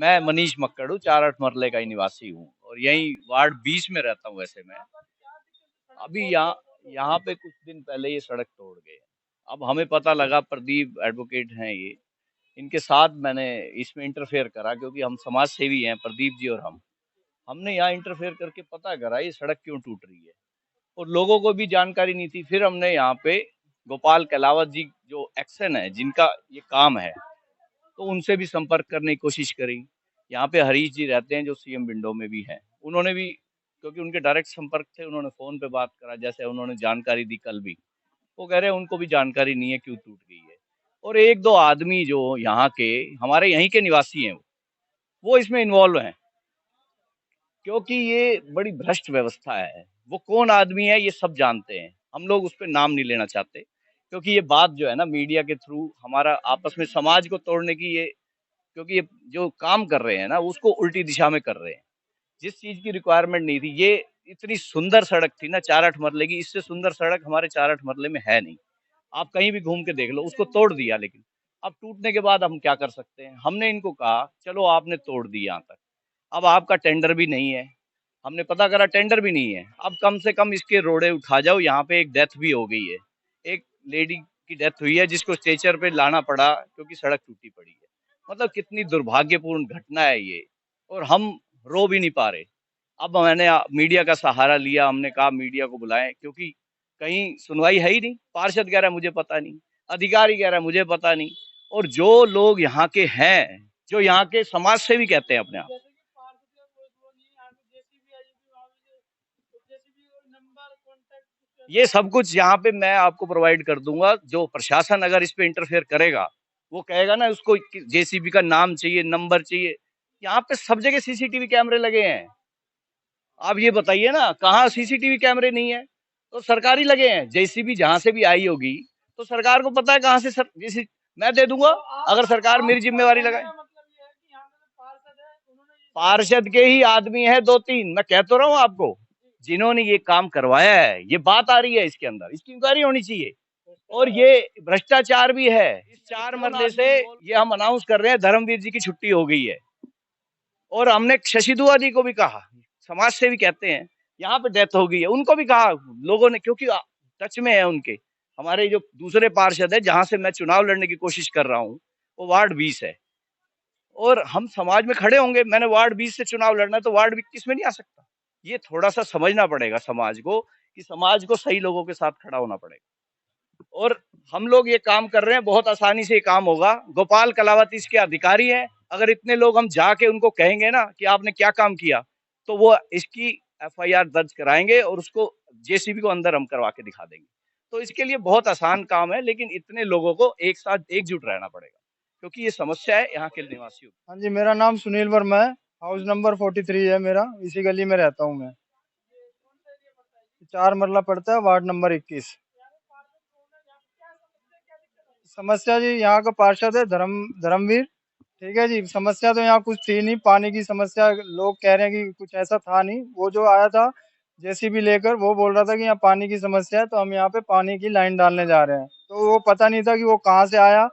मैं मनीष मक्कड़ हूँ, 4-8 मरले का ही निवासी हूँ और यही वार्ड 20 में रहता हूँ। वैसे मैं अभी यहाँ यहाँ पे कुछ दिन पहले ये सड़क तोड़ गए। अब हमें पता लगा, प्रदीप एडवोकेट हैं ये, इनके साथ मैंने इसमें इंटरफेयर करा क्योंकि हम समाज सेवी हैं, प्रदीप जी और हमने यहाँ इंटरफेयर करके पता करा ये सड़क क्यों टूट रही है और लोगों को भी जानकारी नहीं थी। फिर हमने यहाँ पे गोपाल कलावत जी जो एक्शन है, जिनका ये काम है, तो उनसे भी संपर्क करने की कोशिश करी। यहाँ पे हरीश जी रहते हैं जो सीएम विंडो में भी हैं, उन्होंने भी, क्योंकि उनके डायरेक्ट संपर्क थे, उन्होंने फोन पे बात करा, जैसे उन्होंने जानकारी दी कल भी। वो कह रहे हैं उनको भी जानकारी नहीं है क्यों टूट गई है। और एक दो आदमी जो यहाँ के हमारे यहीं के निवासी हैं वो इसमें इन्वॉल्व हैं, क्योंकि ये बड़ी भ्रष्ट व्यवस्था है। वो कौन आदमी है ये सब जानते हैं, हम लोग उस पर नाम नहीं लेना चाहते, क्योंकि ये बात जो है ना मीडिया के थ्रू हमारा आपस में समाज को तोड़ने की ये, क्योंकि ये जो काम कर रहे हैं ना उसको उल्टी दिशा में कर रहे हैं। जिस चीज की रिक्वायरमेंट नहीं थी, ये इतनी सुंदर सड़क थी ना 4-8 मरले की, इससे सुंदर सड़क हमारे 4-8 मरले में है नहीं। आप कहीं भी घूम के देख लो, उसको तोड़ दिया। लेकिन अब टूटने के बाद हम क्या कर सकते हैं? हमने इनको कहा चलो आपने तोड़ दी यहाँ तक, अब आपका टेंडर भी नहीं है। हमने पता करा टेंडर भी नहीं है। अब कम से कम इसके रोड़े उठा जाओ। यहाँ पे एक डेथ भी हो गई है, एक लेडी की डेथ हुई है जिसको स्ट्रेचर पे लाना पड़ा क्योंकि सड़क टूटी पड़ी है। मतलब कितनी दुर्भाग्यपूर्ण घटना है ये, और हम रो भी नहीं पा रहे। अब मैंने मीडिया का सहारा लिया, हमने कहा मीडिया को बुलाएं, क्योंकि कहीं सुनवाई है ही नहीं। पार्षद कह रहा है मुझे पता नहीं, अधिकारी कह रहा है मुझे पता नहीं, और जो लोग यहाँ के हैं, जो यहाँ के समाज सेवी कहते हैं अपने आप, ये सब कुछ यहाँ पे मैं आपको प्रोवाइड कर दूंगा। जो प्रशासन अगर इस पे इंटरफेयर करेगा, वो कहेगा ना उसको जेसीबी का नाम चाहिए, नंबर चाहिए। यहाँ पे सब जगह सीसीटीवी कैमरे लगे हैं। आप ये बताइए ना, कहाँ सीसीटीवी कैमरे नहीं है? तो सरकारी लगे हैं। जेसीबी जहां से भी आई होगी तो सरकार को पता है कहाँ से जैसे मैं दे दूंगा, अगर सरकार मेरी जिम्मेवारी लगाए। पार्षद के ही आदमी है 2-3, मैं कह तो रहा हूँ आपको, जिन्होंने ये काम करवाया है। ये बात आ रही है इसके अंदर, इसकी इंक्वायरी होनी चाहिए। और ये भ्रष्टाचार भी है। इस 4 मरले से ये हम अनाउंस कर रहे हैं धर्मवीर जी की छुट्टी हो गई है। और हमने शशि दुआ जी को भी कहा, समाज सेवी कहते हैं, यहाँ पे डेथ हो गई है, उनको भी कहा लोगों ने, क्योंकि टच में है उनके। हमारे जो दूसरे पार्षद है जहां से मैं चुनाव लड़ने की कोशिश कर रहा हूँ, वो वार्ड 20 है, और हम समाज में खड़े होंगे। मैंने वार्ड 20 से चुनाव लड़ना है तो वार्ड 21 में नहीं आ सकता। ये थोड़ा सा समझना पड़ेगा समाज को, कि समाज को सही लोगों के साथ खड़ा होना पड़ेगा। और हम लोग ये काम कर रहे हैं, बहुत आसानी से ये काम होगा। गोपाल कलावत इसके अधिकारी हैं। अगर इतने लोग हम जाके उनको कहेंगे ना कि आपने क्या काम किया, तो वो इसकी एफआईआर दर्ज कराएंगे और उसको जेसीबी को अंदर हम करवा के दिखा देंगे। तो इसके लिए बहुत आसान काम है, लेकिन इतने लोगों को एक साथ एकजुट रहना पड़ेगा, क्योंकि ये समस्या है यहाँ के निवासियों की। हाँ जी, मेरा नाम सुनील वर्मा है। हाउस नंबर 43 है मेरा, इसी गली में रहता हूँ मैं। 4 मरला पड़ता है, वार्ड नंबर 21। समस्या जी, यहाँ का पार्षद है धर्मवीर। ठीक है जी, समस्या तो यहाँ कुछ थी नहीं, पानी की समस्या। लोग कह रहे हैं कि कुछ ऐसा था नहीं। वो जो आया था जेसीबी लेकर, वो बोल रहा था कि यहाँ पानी की समस्या है, तो हम यहाँ पे पानी की लाइन डालने जा रहे हैं। तो वो पता नहीं था कि वो कहाँ से आया,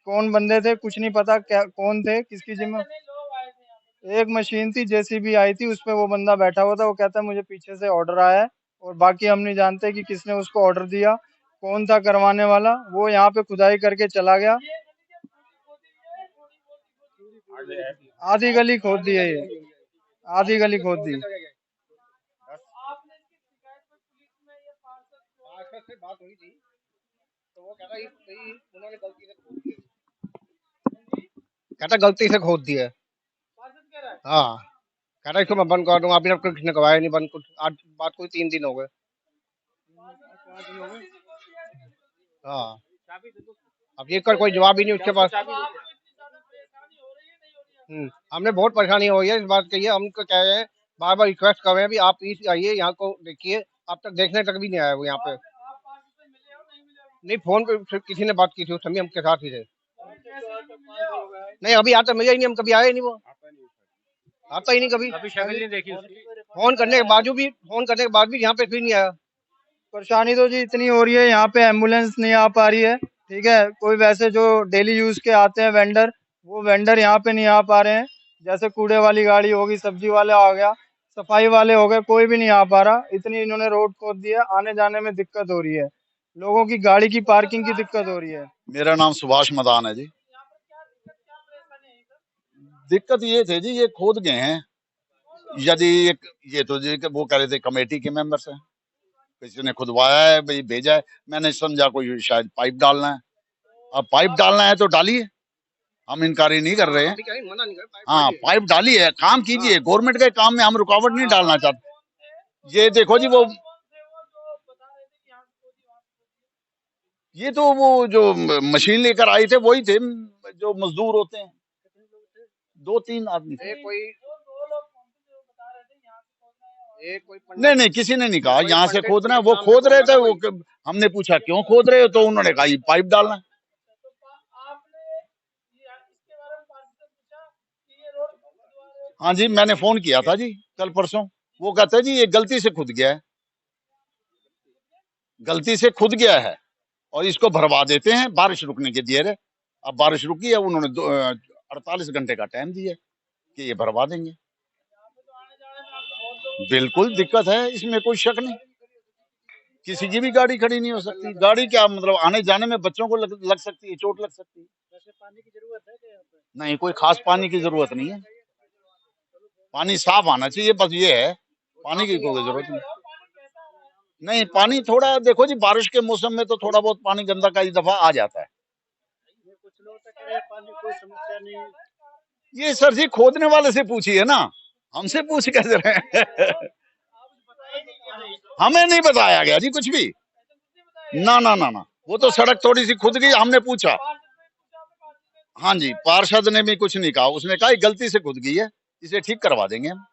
कौन बंदे थे, कुछ नहीं पता क्या कौन थे, किसकी जिम्मे। एक मशीन थी, जेसीबी आई थी, उसपे वो बंदा बैठा हुआ था। वो कहता है मुझे पीछे से ऑर्डर आया है, और बाकी हम नहीं जानते कि किसने उसको ऑर्डर दिया, कौन था करवाने वाला। वो यहाँ पे खुदाई करके चला गया। आधी गली खोद दी है ये, आधी गली खोद दी। कहता गलती से खोद दिया। हाँ, कह रहा इसको मैं बंद कर दूंगा। अभी तक किसी ने करवाया नहीं बंद। कुछ आज बात कोई 3 दिन हो गए। हाँ, अब ये कर कोई जवाब ही नहीं उसके पास। हमने बहुत परेशानी हो रही है इस बात के लिए। हम तो कह रहे हैं, बार बार रिक्वेस्ट कर रहे हैं भी आप प्लीज आइए यहाँ को देखिए। अब तक देखने तक भी नहीं आया वो यहाँ पे। नहीं, फोन पे सिर्फ किसी ने बात की थी, उस समय हम के साथ ही थे। नहीं, अभी आता मिला ही नहीं, हम कभी आए ही नहीं। वो आता ही नहीं कभी शक्ल नहीं देखी उसकी। फोन करने के बाद भी यहाँ पे फिर नहीं आया। परेशानी तो जी इतनी हो रही है, यहाँ पे एम्बुलेंस नहीं आ पा रही है। ठीक है, कोई वैसे जो डेली यूज के आते हैं वेंडर, वो वेंडर यहाँ पे नहीं आ पा रहे हैं। जैसे कूड़े वाली गाड़ी होगी, सब्जी वाला आ गया, सफाई वाले हो गए, कोई भी नहीं आ पा रहा। इतनी इन्होंने रोड खोद दिया, आने जाने में दिक्कत हो रही है, लोगों की गाड़ी की पार्किंग की दिक्कत हो रही है। मेरा नाम सुभाष मदान है जी। दिक्कत ये थे जी, ये खोद गए हैं। यदि ये तो जी वो कह रहे थे कमेटी के मेंबर्स हैं, किसी ने खुदवाया है भाई, भेजा है। मैंने समझा कोई शायद पाइप डालना है। अब पाइप डालना है तो डालिए, हम इनकारी नहीं कर रहे हैं। मना नहीं कर पाइप हाँ, डालिए। पाइप डालिए, काम कीजिए। गवर्नमेंट के काम में हम रुकावट नहीं डालना चाहते। ये देखो जी, ये तो वो जो मशीन लेकर आए थे वही थे जो मजदूर होते हैं, 2-3 आदमी थे। नहीं, किसी ने नहीं कहा यहाँ से खोदना है। वो खोद रहे थे, वो हमने पूछा क्यों खोद रहे हो, तो उन्होंने कहा ये पाइप डालना है। हाँ जी, मैंने फोन किया था जी कल परसों। वो कहते हैं जी ये गलती से खुद गया है, गलती से खुद गया है और इसको भरवा देते हैं, बारिश रुकने के देर है। अब बारिश रुकी है, उन्होंने 48 घंटे का टाइम दिया कि ये भरवा देंगे। बिल्कुल दिक्कत है, इसमें कोई शक नहीं। किसी की भी गाड़ी खड़ी नहीं हो सकती। गाड़ी क्या मतलब, आने जाने में बच्चों को लग सकती है, चोट लग सकती है। पानी की जरूरत है क्या यहाँ पे? नहीं, कोई खास पानी की जरूरत नहीं है। पानी साफ आना चाहिए, बस ये है, पानी की कोई जरूरत नहीं। नहीं, पानी थोड़ा देखो जी, बारिश के मौसम में तो थोड़ा बहुत पानी गंदा कई दफा आ जाता है। कुछ लोग तो कह रहे हैं पानी कोई समस्या नहीं। ये सर जी खोदने वाले से पूछिए ना, हमसे पूछ कैसे रहे हैं? हमें नहीं बताया गया जी कुछ भी। ना ना ना ना, वो तो सड़क थोड़ी सी खुद गई, हमने पूछा। हाँ जी, पार्षद ने भी कुछ नहीं कहा, उसने कहा गलती से खुद गई है, इसे ठीक करवा देंगे हम।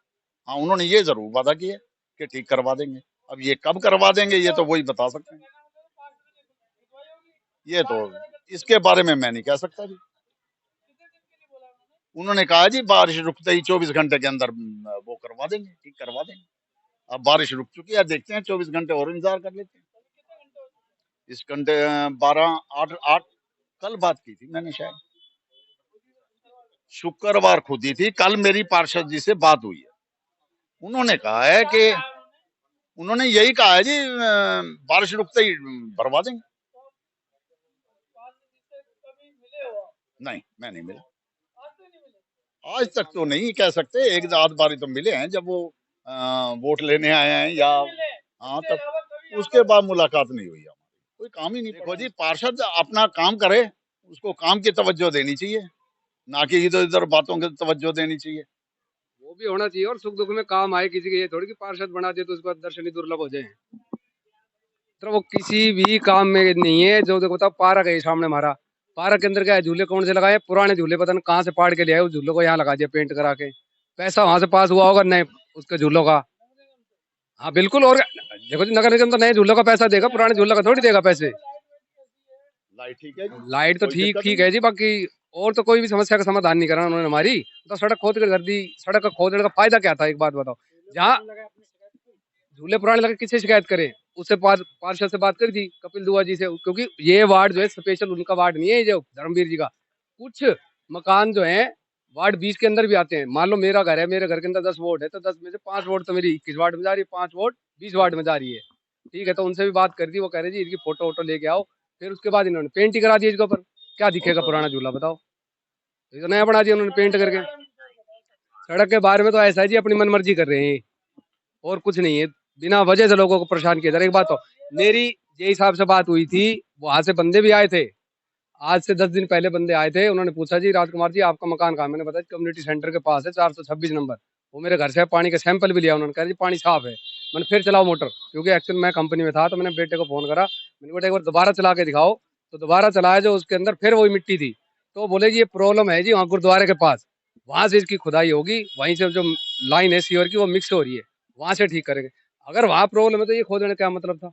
हाँ, उन्होंने ये जरूर वादा किया कि ठीक करवा देंगे। अब ये कब करवा देंगे ये तो वही बता सकते हैं। ये तो इसके बारे में मैं नहीं कह सकता जी। उन्होंने कहा जी बारिश रुकते ही 24 घंटे के अंदर वो करवा देंगे, ठीक करवा देंगे। अब बारिश रुक चुकी है, देखते हैं 24 घंटे और इंतजार कर लेते हैं। इस घंटे 12-8 कल बात की थी मैंने, शायद शुक्रवार खुदी थी। कल मेरी पार्षद जी से बात हुई है, उन्होंने कहा है कि उन्होंने यही कहा है जी बारिश रुकते ही भरवा देंगे। नहीं, मैं नहीं मिला आज तक, तो नहीं कह सकते। एक आध बारी तो मिले हैं जब वो वोट लेने आए हैं या हाँ, तब उसके बाद मुलाकात नहीं हुई हमारी। कोई काम ही नहीं। देखो जी, पार्षद अपना काम करे, उसको काम की तवज्जो देनी चाहिए, ना कि इधर उधर बातों की तवज्जो देनी चाहिए। वो भी होना चाहिए और सुख दुख में काम आए किसी के। ये थोड़ी कि पार्षद बना दिए तो उसका दर्शन ही दुर्लभ हो जाए। तो वो किसी भी काम में नहीं है। जो देखो बताओ, पार्क है सामने हमारा, पार्क के अंदर क्या है, झूले कौन से लगाए? पुराने झूले, पता नहीं कहाँ से पाड़ के ले आए, उस झूलों को यहाँ लगा दिया पेंट करा के। पैसा वहां से पास हुआ होगा नए उसके झूलों का। हाँ बिल्कुल। और देखो जी, नगर निगम तो नए झूलों का पैसा देगा, पुराने झूलों का थोड़ी देगा पैसे। लाइट ठीक है, लाइट तो ठीक है जी, बाकी और तो कोई भी समस्या का समाधान नहीं करा उन्होंने हमारी। तो सड़क खोद कर कर दी। सड़क का खोदने का फायदा क्या था, एक बात बताओ। जहाँ झूले पुराने लगे, किससे शिकायत करें? उससे पार्षद से बात करी थी, कपिल दुआ जी से, क्योंकि ये वार्ड जो है स्पेशल उनका वार्ड नहीं है, जो धर्मवीर जी का। कुछ मकान जो है वार्ड 20 के अंदर भी आते हैं। मान लो मेरा घर है, मेरे घर के अंदर 10 वोट है, तो 10 में से 5 वोट तो मेरी 21 वार्ड में जा रही है, 5 वोट 20 वार्ड में जा रही है। ठीक है, तो उनसे भी बात करी थी, वो कह रहे जी इनकी फोटो वोटो लेके आओ। फिर उसके बाद इन्होंने पेंट ही करा दिया इसके ऊपर। क्या दिखेगा पुराना झूला, बताओ? ये तो नया बना दिया उन्होंने पेंट करके। सड़क के बारे में तो ऐसा है जी, अपनी मनमर्जी कर रहे हैं और कुछ नहीं है। बिना वजह से लोगों को परेशान किया जा रहा है। एक बात तो मेरी जे साहब से बात हुई थी, वहां से बंदे भी आए थे। आज से 10 दिन पहले बंदे आए थे, उन्होंने पूछा जी राजकुमार जी आपका मकान कहाँ? मैंने बताया कम्युनिटी सेंटर के पास है, 426 नंबर। वो मेरे घर से पानी का सैंपल भी लिया, उन्होंने कहा जी पानी साफ है। मैंने फिर चलाओ मोटर, क्योंकि एक्चुअली मैं कंपनी में था, तो मैंने बेटे को फोन करा, मैंने बेटा एक बार दोबारा चला के दिखाओ। तो दोबारा चलाया, जो उसके अंदर फिर वही मिट्टी थी। तो बोले जी ये प्रॉब्लम है जी वहाँ गुरुद्वारे के पास, वहां से इसकी खुदाई होगी, वहीं से जो लाइन है सीवर की वो मिक्स हो रही है, वहां से ठीक करेंगे। अगर वहां प्रॉब्लम है तो ये खोदने का क्या मतलब था?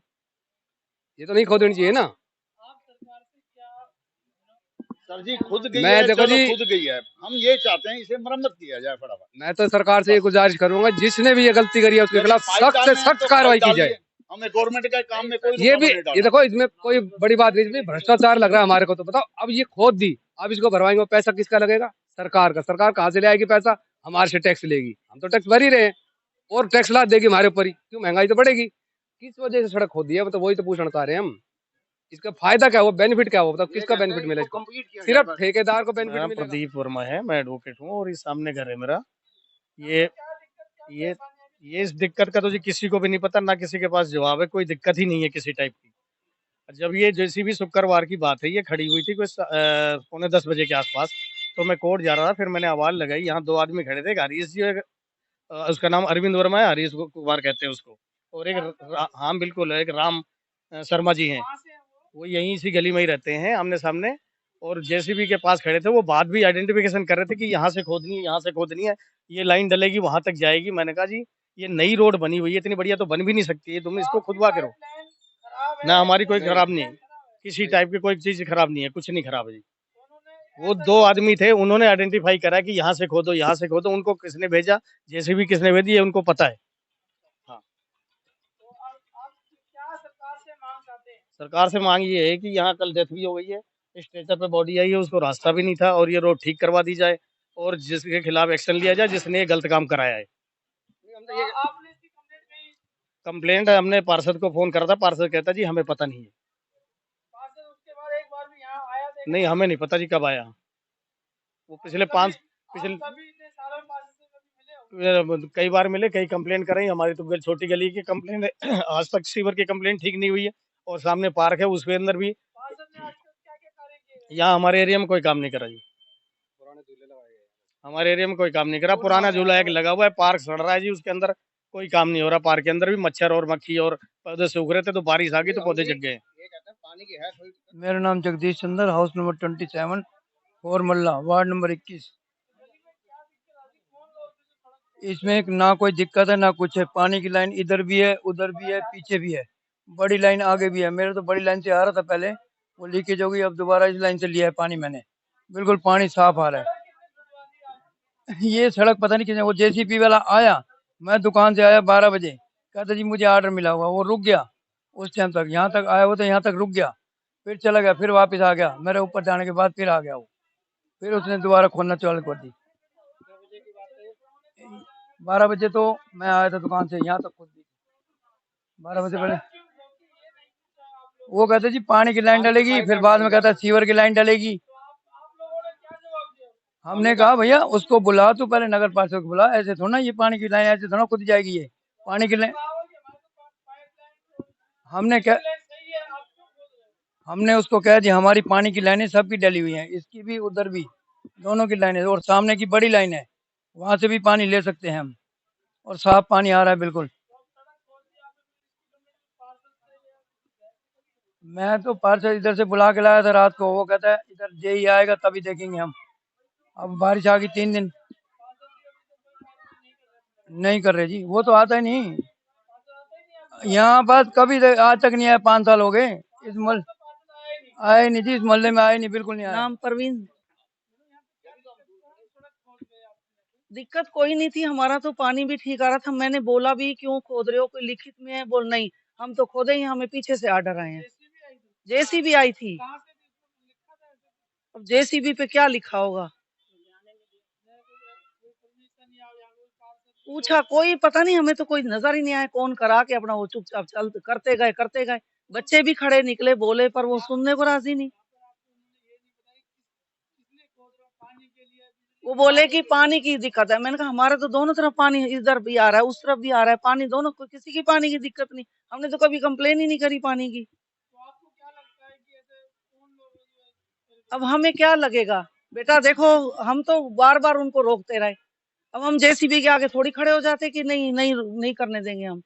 ये तो नहीं खोदनी चाहिए ना। सर जी खुद गई मैं है, देखो चलो जी, खुद गई है, हम ये चाहते हैं इसे मरम्मत किया जाए फटाफट। मैं तो सरकार से ये गुजारिश करूंगा, जिसने भी ये गलती करी है उसके खिलाफ सख्त से सख्त कार्रवाई की जाए। हमें गवर्नमेंट का काम में कोई ये भी, रुकावट नहीं डालना। ये देखो इसमें कोई बड़ी बात नहीं, इसमें भ्रष्टाचार लग रहा है हमारे को। तो बताओ, अब ये खोद दी, अब इसको भरवाएंगे, पैसा किसका लगेगा? सरकार कहाँ से ले आएगी पैसा? हमारे से टैक्स लेगी, हम तो टैक्स भर ही रहे हैं और टैक्स लाद देगी हमारे ऊपर ही, क्यों? महंगाई तो बढ़ेगी। किस वजह से सड़क खोदी है? मतलब वही तो पूछना चाह रहे हैं हम। इसका फायदा क्या हुआ, बेनिफिट क्या हुआ, मतलब किसका बेनिफिट मिलेगा? सिर्फ ठेकेदार को बेनिफिट मेरा मिलेगा। प्रदीप वर्मा है, मैं एडवोकेट हूँ और इस सामने घर है मेरा। ये ये ये इस दिक्कत का तो जी किसी को भी नहीं पता, ना किसी के पास जवाब है। कोई दिक्कत ही नहीं है किसी टाइप की। जब ये जेसीबी शुक्रवार की बात है, ये खड़ी हुई थी कोई 9:45 बजे के आसपास। तो मैं कोर्ट जा रहा था, फिर मैंने आवाज लगाई। यहाँ 2 आदमी खड़े थे, एक हरीश जी, उसका नाम अरविंद वर्मा है, हरीश कुमार कहते हैं उसको, और एक हाँ बिल्कुल, एक राम शर्मा जी हैं। वो यहीं इसी गली में ही रहते हैं, आमने सामने। और जेसीबी के पास खड़े थे, वो बात भी आइडेंटिफिकेशन कर रहे थे कि यहाँ से खोदनी है, यहाँ से खोदनी है, ये लाइन डलेगी, वहां तक जाएगी। मैंने कहा जी ये नई रोड बनी हुई है, इतनी बढ़िया तो बन भी नहीं सकती है, तुम इसको खुदवा करो ना। हमारी कोई खराब नहीं है, किसी टाइप की कोई चीज खराब नहीं है, कुछ नहीं खराब है जी। वो 2 आदमी थे, उन्होंने आइडेंटिफाई करा कि यहाँ से खोदो, यहाँ से खोदो। उनको किसने भेजा, जेसीबी किसने भेजी, ये उनको पता है। हाँ, सरकार से मांग ये है कि यहाँ कल डेथ भी हो गई है, स्ट्रेचर पे बॉडी आई है, उसको रास्ता भी नहीं था, और ये रोड ठीक करवा दी जाए और जिसके खिलाफ एक्शन लिया जाए जिसने ये गलत काम कराया है। कंप्लेंट हमने पार्षद को फोन करा था, पार्षद कहता जी हमें पता नहीं है। नहीं, हमें नहीं पता जी कब आया। वो पिछले कई बार मिले, कई कंप्लेंट कराई। हमारी तो छोटी गली की कंप्लेंट है, आज तक सीवर की कंप्लेंट ठीक नहीं हुई है। और सामने पार्क है, उसके अंदर भी यहाँ हमारे एरिया में कोई काम नहीं करा जी। हमारे एरिया में कोई काम नहीं करा। पुराना झूला एक लगा हुआ है, पार्क सड़ रहा है जी, उसके अंदर कोई काम नहीं हो रहा। पार्क के अंदर भी मच्छर और मक्खी और पौधे सूख रहे थे, तो बारिश आ गई तो पौधे जग गए। मेरा नाम जगदीश चंद्र, हाउस नंबर 27, 4 मल्ला, वार्ड नंबर 21। इसमें ना कोई दिक्कत है ना कुछ है। पानी की लाइन इधर भी है, उधर भी है, पीछे भी है, बड़ी लाइन आगे भी है। मेरे तो बड़ी लाइन से आ रहा था पहले, वो लीकेज हो गई, अब दोबारा इस लाइन से लिया है पानी मैंने। बिल्कुल पानी साफ आ रहा है। ये सड़क पता नहीं किसने, वो जेसीबी वाला आया, मैं दुकान से आया 12 बजे, कहता जी मुझे ऑर्डर मिला हुआ, वो रुक गया उस टाइम तक, यहाँ तक आया वो तो यहाँ तक रुक गया, फिर चला गया, फिर वापस आ गया। मेरे ऊपर जाने के बाद फिर आ गया वो, फिर उसने दोबारा खोलना चालू कर दी। 12 बजे तो मैं आया था दुकान से, यहाँ तक खोल दी 12 बजे पहले। वो कहते जी पानी की लाइन डलेगी, फिर बाद में कहता सीवर की लाइन डलेगी। हमने कहा भैया उसको बुला, तो पहले नगर पार्षद को बुला, ऐसे थोड़ा ये पानी की लाइन ऐसे थोड़ा खुद जाएगी ये पानी की लाइन। हमने उसको कह दिया हमारी पानी की लाइनें सबकी डली हुई हैं, इसकी भी उधर भी, दोनों की लाइनें, और सामने की बड़ी लाइन है, वहां से भी पानी ले सकते हैं हम, और साफ पानी आ रहा है बिल्कुल। मैं तो पार्षद इधर से बुला के लाया था रात को, वो कहता है इधर जेई आएगा तभी देखेंगे हम। अब बारिश आ गई 3 दिन, नहीं कर रहे जी, वो तो आता ही नहीं यहाँ पास, कभी आज तक नहीं आया, 5 साल हो गए इस मल आए नहीं जी, इस मोहल्ले में आए नहीं, बिल्कुल नहीं आया। नाम परवीन। दिक्कत कोई नहीं थी, हमारा तो पानी भी ठीक आ रहा था। मैंने बोला भी क्यों खोद रहे हो, कोई लिखित में है? बोल नहीं, हम तो खोदे ही, हमें पीछे से ऑर्डर आए हैं। जेसीबी आई थी, अब जेसीबी पे क्या लिखा होगा, पूछा कोई पता नहीं, हमें तो कोई नजर ही नहीं आया। कौन करा के अपना वो चुपचाप चल करते गए। बच्चे भी खड़े निकले बोले, पर वो सुनने को राजी नहीं। वो बोले कि पानी की दिक्कत है। मैंने कहा हमारे तो दोनों तरफ पानी, इधर भी आ रहा है उस तरफ भी आ रहा है पानी, दोनों को किसी की पानी की दिक्कत नहीं। हमने तो कभी कंप्लेन ही नहीं करी पानी की। अब हमें क्या लगेगा बेटा, देखो हम तो बार बार उनको रोकते रहे, अब हम जेसीबी के आगे थोड़ी खड़े हो जाते कि नहीं नहीं नहीं करने देंगे हम।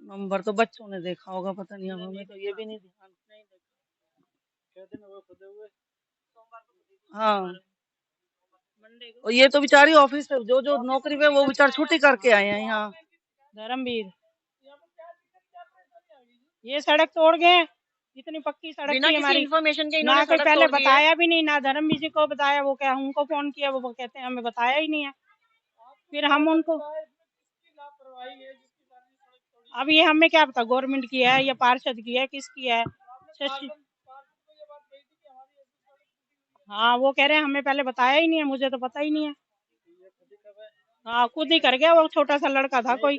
नंबर तो बच्चों ने देखा होगा, पता नहीं, अब हमें तो ये भी नहीं ध्यान। हाँ, और ये तो बेचारी ऑफिस से जो नौकरी पे, वो बेचारे छुट्टी करके आए हैं यहाँ। धर्मवीर, ये सड़क तोड़ गए, इतनी पक्की सड़क बिना थी किसी हमारी, इन्फॉर्मेशन के ना इन्होंने कोई सड़क पहले तोड़ दी है। बताया भी नहीं, ना धर्मवीर जी को बताया। वो क्या उनको फोन किया, वो कहते हैं हमें बताया ही नहीं है। फिर हम उनको, अब ये हमें क्या पता गवर्नमेंट की है या पार्षद की है, किसकी है। हाँ वो कह रहे हैं हमें पहले बताया ही नहीं है, मुझे तो पता ही नहीं है। हाँ खुद ही कर गया, वो छोटा सा लड़का था कोई,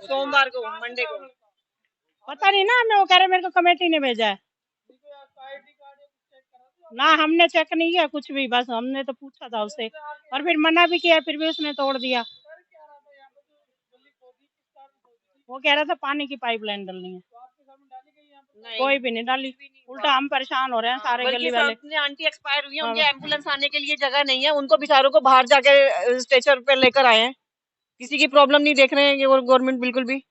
सोमवार को, मंडे को। पता नहीं ना हमें, वो कह रहे मेरे को कमेटी ने भेजा है ना, हमने चेक नहीं किया कुछ भी, बस हमने तो पूछा था उससे और फिर मना भी किया, फिर भी उसने तोड़ दिया। वो कह रहा था पानी की पाइपलाइन डालनी है, कोई भी नहीं डाली, उल्टा हम परेशान हो रहे हैं सारे बल्कि गली वाले। सामने आंटी एक्सपायर हुई है, उनके हाँ। एम्बुलेंस आने के लिए जगह नहीं है, उनको बेचारों को बाहर जाके स्ट्रेचर पे लेकर आए हैं, किसी की प्रॉब्लम नहीं देख रहे हैं ये गवर्नमेंट बिल्कुल भी।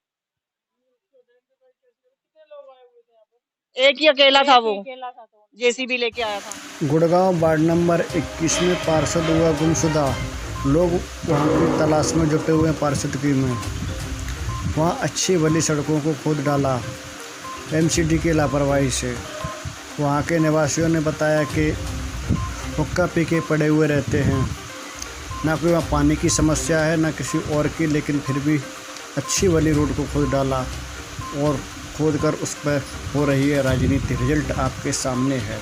एक ही अकेला था वो, जेसीबी लेके आया था। गुड़गांव वार्ड नंबर 21 में पार्षद हुआ गुमशुदा, लोग वहां की तलाश में जुटे हुए हैं पार्षदगी में। वहां अच्छी भली सड़कों को खोद डाला एमसीडी की लापरवाही से। वहां के निवासियों ने बताया कि हुक्का पी के पड़े हुए रहते हैं, ना कोई वहाँ पानी की समस्या है ना किसी और की, लेकिन फिर भी अच्छी वाली रोड को खोद डाला और खोद कर उस पर हो रही है राजनीति। रिजल्ट आपके सामने है।